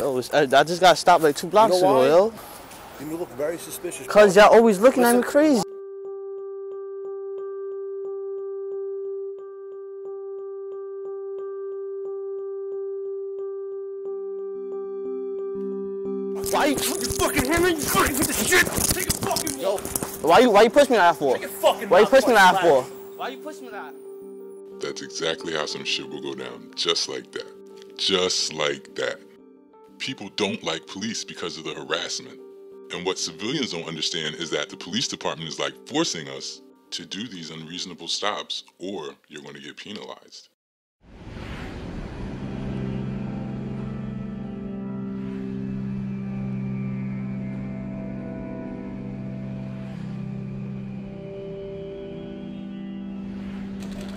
Yo, I just got stopped like 2 blocks ago, yo. You look very suspicious. Cause y'all always looking at me crazy. Why you fucking hear me? You fucking with the shit. Take a fucking walk. Why you push me like that for? Why you push me like that for? Why you push me like that? That's exactly how some shit will go down. Just like that. Just like that. People don't like police because of the harassment. And what civilians don't understand is that the police department is like forcing us to do these unreasonable stops, or you're going to get penalized.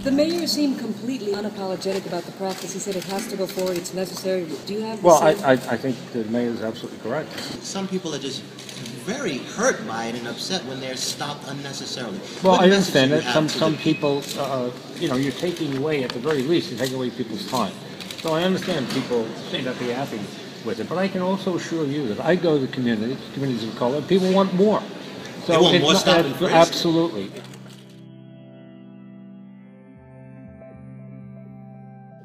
The mayor seemed completely unapologetic about the practice. He said it has to go forward, it's necessary. Do you have the Well, same? I think the mayor is absolutely correct. Some people are just very hurt by it and upset when they're stopped unnecessarily. Well, What I understand message that. do you have Some to people, you're taking away, at the very least, you're taking away people's time. So I understand people may not be happy with it, but I can also assure you that I go to the communities of color, people want more. So They want it's more not- stop and frisk. Absolutely.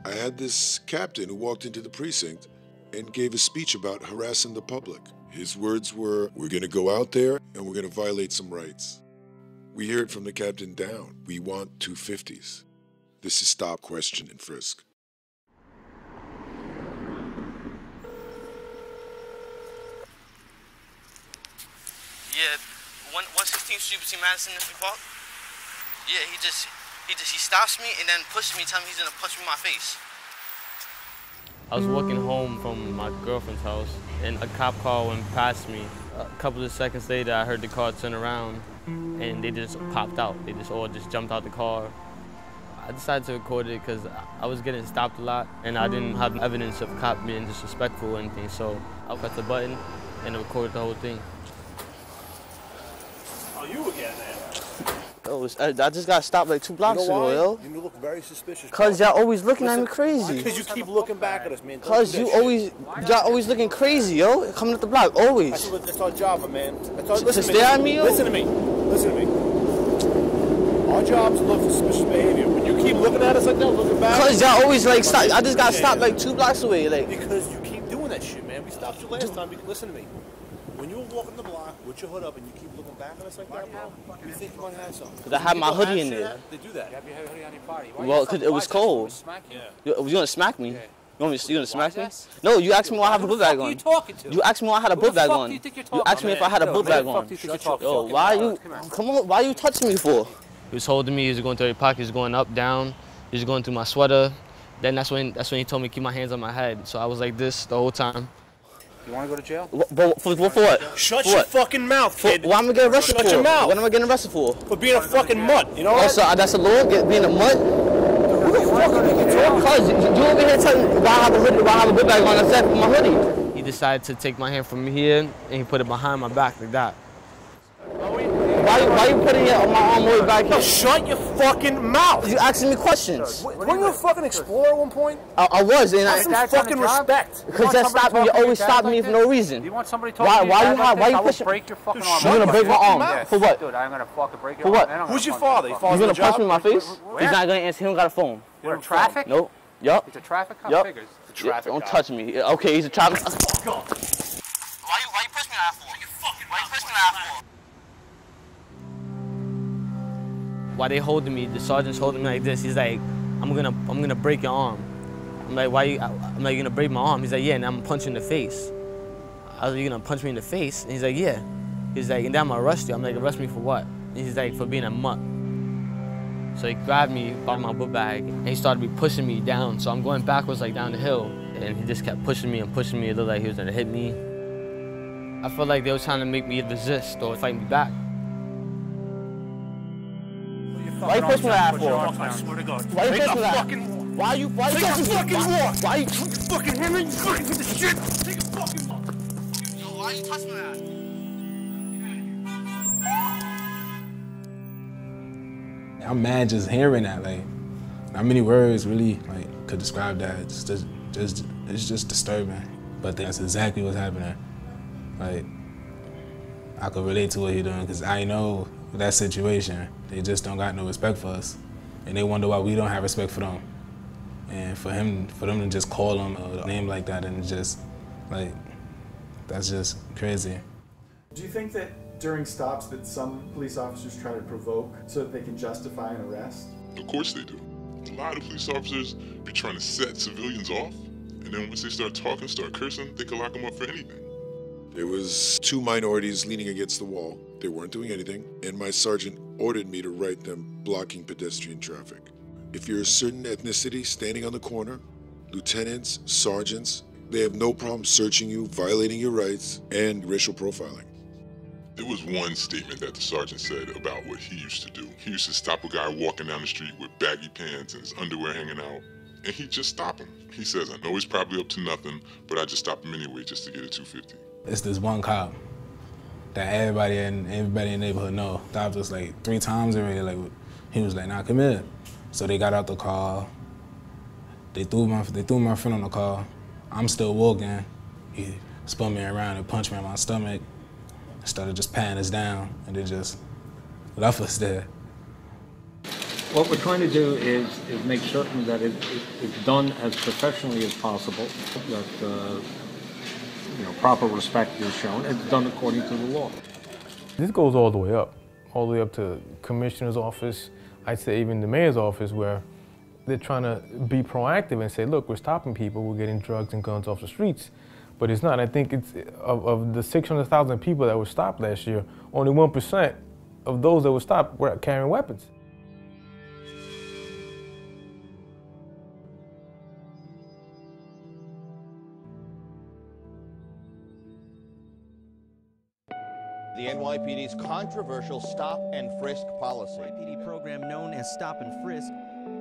I had this captain who walked into the precinct and gave a speech about harassing the public. His words were, "We're going to go out there and we're going to violate some rights." We hear it from the captain down. We want 250s. This is stop, question, and frisk. Yeah, 116th Street between Madison and Free Park. Yeah, he stops me and then pushes me, telling me he's gonna punch me in my face. I was walking home from my girlfriend's house, and a cop car went past me. A couple of seconds later, I heard the car turn around, and they just popped out. They just all jumped out the car. I decided to record it because I was getting stopped a lot, and I didn't have evidence of cop being disrespectful or anything, so I pressed the button and recorded the whole thing. Oh, you again, man. Yo, I just got stopped like 2 blocks ago, yo. You look very suspicious. Cause y'all always looking at me crazy. Because you keep looking back at us, man. Cause y'all always looking crazy, yo. Coming up the block, always. That's our job, my man. To stare at me, yo? Listen to me. Listen to me. Our job is to look for suspicious behavior. When you keep looking at us like that, looking back. Cause y'all always like stop. I just got stopped like 2 blocks away, like. Because you keep doing that shit, man. We stopped you last time. Listen to me. When you were walking the block with your hood up and you keep looking back at us like that, bro, you think you might have something. Cause I had my hoodie in there. They do that. You have your hoodie on your body. Well, cause it was cold. You gonna smack me? You gonna smack me? No, you asked me why I have a book bag on. You asked me why I had a book bag on. You asked me if I had a book bag on. Yo, why you? Come on, why you touching me for? He was holding me. He was going through every pocket. He was going up, down. He was going through my sweater. Then that's when he told me to keep my hands on my head. So I was like this the whole time. You want to go to jail? For what? Shut your fucking mouth, kid. What am I getting arrested for? Shut your mouth. What am I getting arrested for? For being a fucking mutt, you know what? Oh, so that's a law? Being a mutt? Who the fuck are you talking? Cause you over here telling me why I have a hoodie, why I have a book bag on except for my hoodie. He decided to take my hand from here and he put it behind my back like that. Why you putting it on my arm way back here? Shut your fucking mouth! You asking me questions. Weren't you a fucking explorer at one point? I was, and Have some fucking respect. Because that stopped me. You always stop me for no reason. You want somebody talking Why you pushing? break your fucking arm. You're gonna break my arm. For what? Dude, I'm gonna fucking break your For what? arm. Who's your father? He's gonna punch me in my face? Where? He's not gonna answer. He don't got a phone. You're a traffic? Nope. Yup. He's a traffic cop? Yup. Figures. Don't touch me. Okay, he's a traffic cop. Fuck off. Why you push me like that for? Why you push me like that for? Why they holding me? The sergeant's holding me like this. He's like, I'm gonna break your arm. I'm like, why you? I'm like, you gonna break my arm? He's like, yeah, and I'm gonna punch you in the face. I was like, you gonna punch me in the face? And he's like, yeah. He's like, and then I'm gonna arrest you. I'm like, arrest me for what? And he's like, for being a mutt. So he grabbed me by my book bag and he started pushing me down. So I'm going backwards like down the hill, and he just kept pushing me and pushing me. It looked like he was gonna hit me. I felt like they were trying to make me resist or fight me back. Why you push me like that for? I swear to God. Why you Take push a me like that? fucking Why you Take a fucking walk. Why you You fucking hear me? You fucking with the shit. Take a fucking walk. Yo, why you touch me like that? I'm mad just hearing that. Like, not many words really like could describe that. It's just disturbing. But that's exactly what's happening. Like, I could relate to what he's doing because I know that situation. They just don't got no respect for us. And they wonder why we don't have respect for them. And for them to just call him a name like that and just, like, that's just crazy. Do you think that during stops that some police officers try to provoke so that they can justify an arrest? Of course they do. A lot of police officers be trying to set civilians off, and then once they start talking, start cursing, they can lock them up for anything. There was 2 minorities leaning against the wall. They weren't doing anything, and my sergeant ordered me to write them blocking pedestrian traffic. If you're a certain ethnicity standing on the corner, lieutenants, sergeants, they have no problem searching you, violating your rights, and racial profiling. There was one statement that the sergeant said about what he used to do. He used to stop a guy walking down the street with baggy pants and his underwear hanging out, and he'd just stop him. He says, I know he's probably up to nothing, but I just stop him anyway just to get a 250. It's this one cop that everybody in the neighborhood know. Stopped us like 3 times already. Like, he was like, nah, come here. So they got out the car. They threw my friend on the car. I'm still walking. He spun me around and punched me in my stomach. Started just patting us down, and they just left us there. What we're trying to do is make certain that it's done as professionally as possible, that proper respect is shown. It's done according to the law. This goes all the way up to commissioner's office. I'd say even the mayor's office, where they're trying to be proactive and say, look, we're stopping people, we're getting drugs and guns off the streets. But it's not. I think it's of the 600,000 people that were stopped last year, only 1% of those that were stopped were carrying weapons. The NYPD's controversial stop and frisk policy. NYPD program known as Stop and Frisk.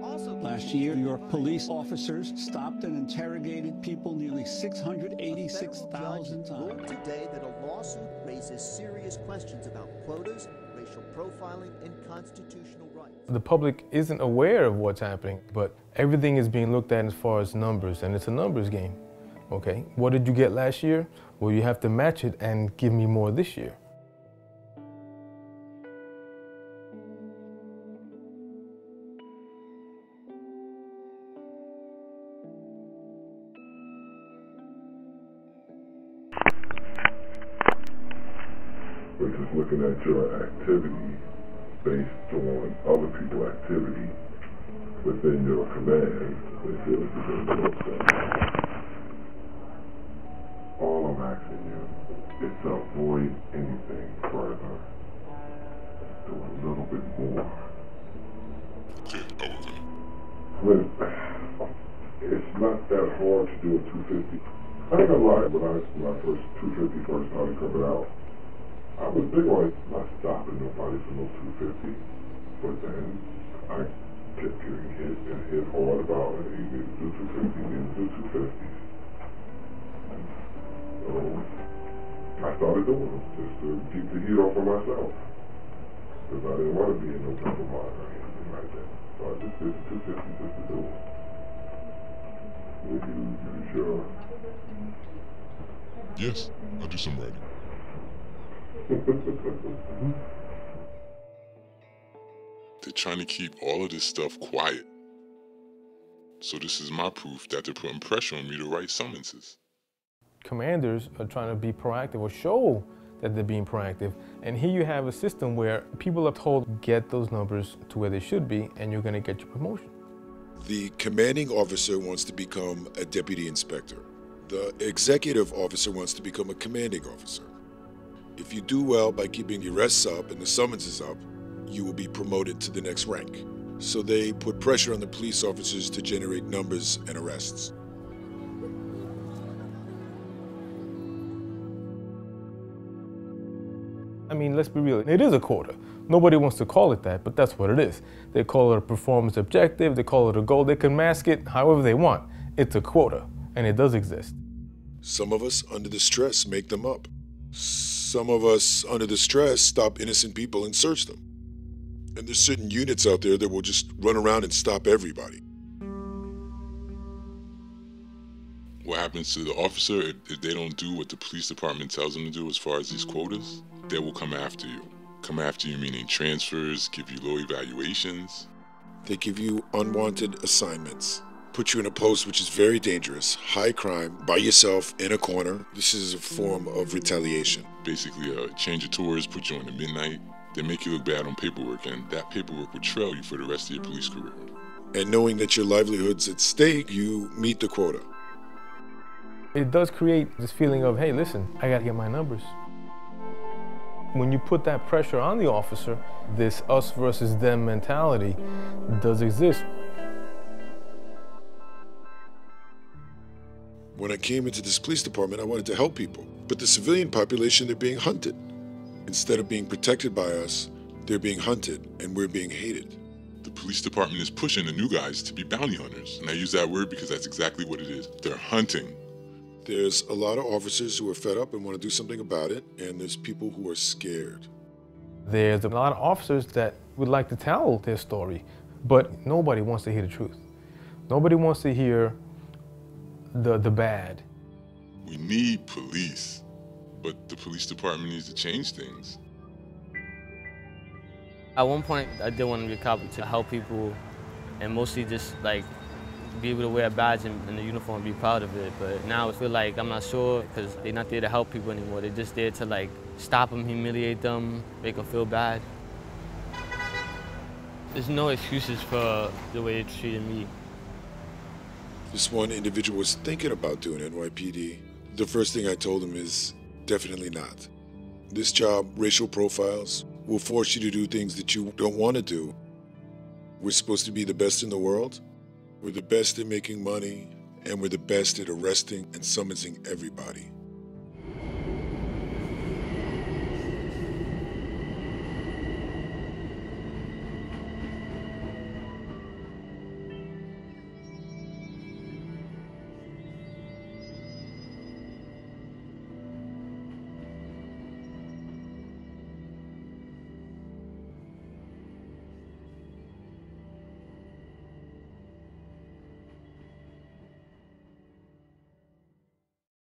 Also, last year, New York police officers stopped and interrogated people nearly 686,000 times. Today that a lawsuit raises serious questions about quotas, racial profiling, and constitutional rights. The public isn't aware of what's happening, but everything is being looked at as far as numbers, and it's a numbers game. Okay, what did you get last year? Well, you have to match it and give me more this year. We're just looking at your activity based on other people's activity within your command. They feel like you're doing your thing. All I'm asking you is to avoid anything further. Do a little bit more. Okay, when it's not that hard to do a 250. I ain't gonna lie, when my first 250 first started coming out, I was big on not stopping nobody for no 250, but then I kept getting hit and hit hard about it. You need to do 250, you need to do 250. So I started doing them just to keep the heat off of myself, because I didn't want to be in no trouble or anything like that. So I just did the 250 just to do it. Will you use your... Yes, I'll do some writing. They're trying to keep all of this stuff quiet. So this is my proof that they're putting pressure on me to write summonses. Commanders are trying to be proactive or show that they're being proactive. And here you have a system where people are told, get those numbers to where they should be, and you're going to get your promotion. The commanding officer wants to become a deputy inspector. The executive officer wants to become a commanding officer. If you do well by keeping the arrests up and the summonses up, you will be promoted to the next rank. So they put pressure on the police officers to generate numbers and arrests. I mean, let's be real, it is a quota. Nobody wants to call it that, but that's what it is. They call it a performance objective, they call it a goal, they can mask it however they want. It's a quota, and it does exist. Some of us, under the stress, make them up. Some of us, under the stress, stop innocent people and search them. And there's certain units out there that will just run around and stop everybody. What happens to the officer if they don't do what the police department tells them to do as far as these quotas? They will come after you. Come after you meaning transfers, give you low evaluations. They give you unwanted assignments, put you in a post which is very dangerous, high crime, by yourself, in a corner. This is a form of retaliation. Basically, change of tours, put you on the midnight. They make you look bad on paperwork, and that paperwork will trail you for the rest of your police career. And knowing that your livelihood's at stake, you meet the quota. It does create this feeling of, hey, listen, I gotta get my numbers. When you put that pressure on the officer, this us versus them mentality does exist. When I came into this police department, I wanted to help people. But the civilian population, they're being hunted. Instead of being protected by us, they're being hunted, and we're being hated. The police department is pushing the new guys to be bounty hunters. And I use that word because that's exactly what it is. They're hunting. There's a lot of officers who are fed up and want to do something about it, and there's people who are scared. There's a lot of officers that would like to tell their story, but nobody wants to hear the truth. Nobody wants to hear the bad. We need police, but the police department needs to change things. At one point, I did want to be a cop to help people and mostly just like be able to wear a badge and the uniform and be proud of it. But now I feel like I'm not sure because they're not there to help people anymore. They're just there to like stop them, humiliate them, make them feel bad. There's no excuses for the way they treated me. This one individual was thinking about doing NYPD. The first thing I told him is definitely not. This job, racial profiles, will force you to do things that you don't want to do. We're supposed to be the best in the world. We're the best at making money, and we're the best at arresting and summoning everybody.